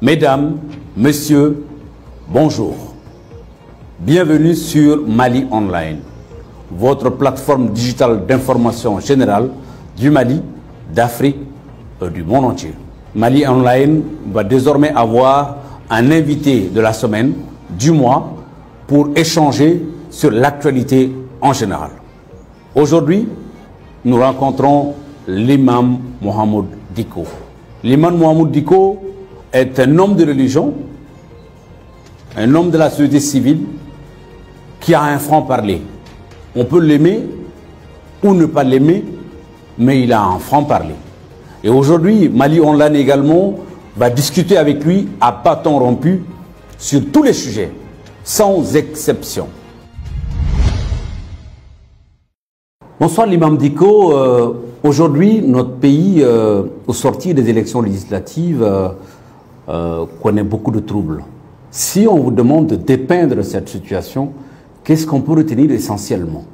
Mesdames, Messieurs, bonjour. Bienvenue sur Mali Online, votre plateforme digitale d'information générale du Mali, d'Afrique et du monde entier. Mali Online va désormais avoir un invité de la semaine, du mois, pour échanger sur l'actualité en général. Aujourd'hui, nous rencontrons l'imam Mohamed Dicko. L'imam Mohamed Dicko est un homme de religion, un homme de la société civile qui a un franc-parler. On peut l'aimer ou ne pas l'aimer, mais il a un franc-parler. Et aujourd'hui, Mali Online également va discuter avec lui à bâton rompu sur tous les sujets, sans exception. Bonsoir l'imam Dicko. Aujourd'hui, notre pays, au sortir des élections législatives, connaît beaucoup de troubles. Si on vous demande de dépeindre cette situation, qu'est-ce qu'on peut retenir essentiellement?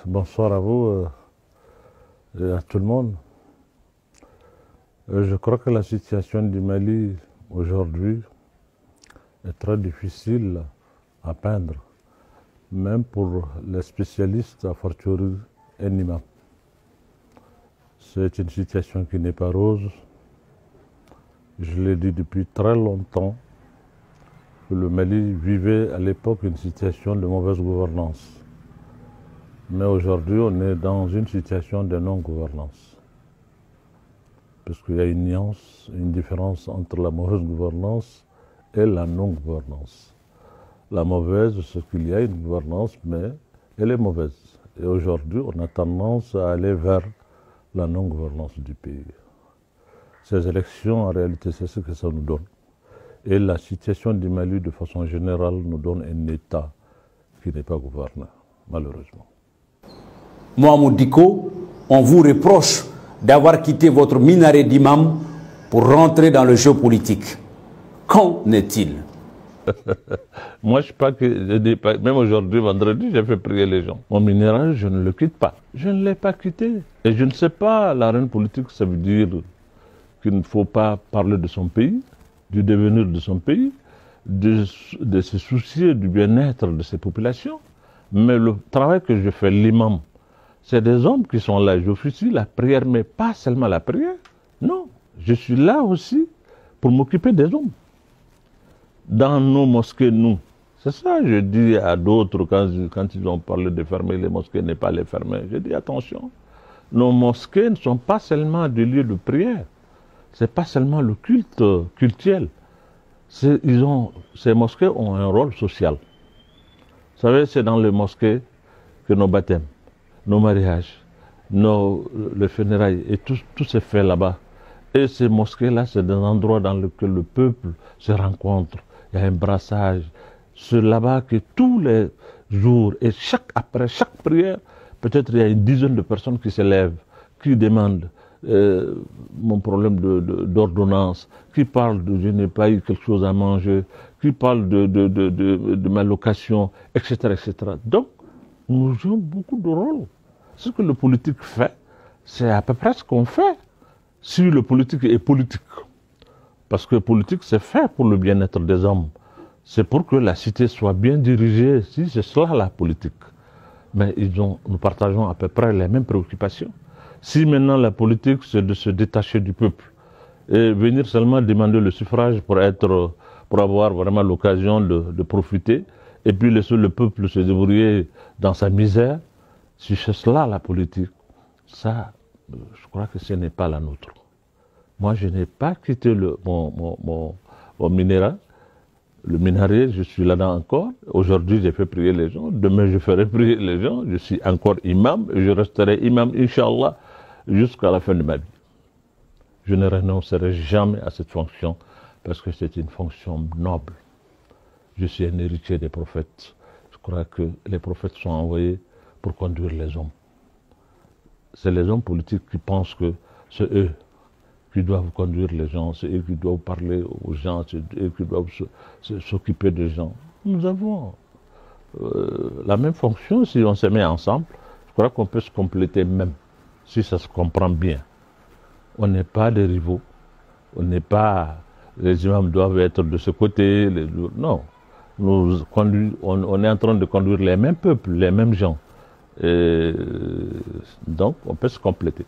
Bonsoir à vous et à tout le monde. Je crois que la situation du Mali aujourd'hui est très difficile à peindre, même pour les spécialistes, à fortiori un imam. C'est une situation qui n'est pas rose. Je l'ai dit depuis très longtemps que le Mali vivait à l'époque une situation de mauvaise gouvernance. Mais aujourd'hui, on est dans une situation de non-gouvernance. Parce qu'il y a une nuance, une différence entre la mauvaise gouvernance et la non-gouvernance. La mauvaise, c'est qu'il y a une gouvernance, mais elle est mauvaise. Et aujourd'hui, on a tendance à aller vers la non-gouvernance du pays. Ces élections, en réalité, c'est ce que ça nous donne. Et la situation du Mali, de façon générale, nous donne un État qui n'est pas gouverné, malheureusement. Mohamed Dicko, on vous reproche d'avoir quitté votre minaret d'imam pour rentrer dans le jeu politique. Qu'en est-il? Moi, même aujourd'hui, vendredi, j'ai fait prier les gens. Mon minaret, je ne le quitte pas. Je ne l'ai pas quitté. Et je ne sais pas, l'arène politique, ça veut dire qu'il ne faut pas parler de son pays, du devenir de son pays, de se soucier du bien-être de ses populations. Mais le travail que je fais, l'imam, c'est des hommes qui sont là. J'officie la prière, mais pas seulement la prière. Non, je suis là aussi pour m'occuper des hommes. Dans nos mosquées, nous. C'est ça, je dis à d'autres, quand ils ont parlé de fermer les mosquées, ne pas les fermer. Je dis attention, nos mosquées ne sont pas seulement des lieux de prière. Ce n'est pas seulement le culte cultuel. Ces mosquées ont un rôle social. Vous savez, c'est dans les mosquées que nos baptêmes, nos mariages, les funérailles et tout se fait là-bas. Et ces mosquées-là, c'est des endroits dans lesquels le peuple se rencontre. Il y a un brassage. C'est là-bas que tous les jours, et après chaque prière, peut-être il y a une dizaine de personnes qui se lèvent, qui demandent mon problème d'ordonnance, qui parlent de je n'ai pas eu quelque chose à manger, qui parlent de ma location, etc., etc. Donc, nous jouons beaucoup de rôles. Ce que le politique fait, c'est à peu près ce qu'on fait. Si le politique est politique, parce que politique c'est fait pour le bien-être des hommes, c'est pour que la cité soit bien dirigée, si c'est cela la politique. Mais nous partageons à peu près les mêmes préoccupations. Si maintenant la politique c'est de se détacher du peuple et venir seulement demander le suffrage pour avoir vraiment l'occasion de profiter, et puis laisser le peuple se débrouiller dans sa misère, si c'est cela la politique, ça, je crois que ce n'est pas la nôtre. Moi, je n'ai pas quitté mon minaret. Le minaret, je suis là-dedans encore. Aujourd'hui, j'ai fait prier les gens. Demain, je ferai prier les gens. Je suis encore imam et je resterai imam, Inch'Allah, jusqu'à la fin de ma vie. Je ne renoncerai jamais à cette fonction parce que c'est une fonction noble. Je suis un héritier des prophètes. Je crois que les prophètes sont envoyés pour conduire les hommes. C'est les hommes politiques qui pensent que c'est eux qui doivent conduire les gens, c'est eux qui doivent parler aux gens, c'est eux qui doivent s'occuper des gens. Nous avons la même fonction si on se met ensemble. Je crois qu'on peut se compléter même, si ça se comprend bien. On n'est pas des rivaux, on n'est pas les imams doivent être de ce côté. Non. On est en train de conduire les mêmes peuples, les mêmes gens. Donc, on peut se compléter.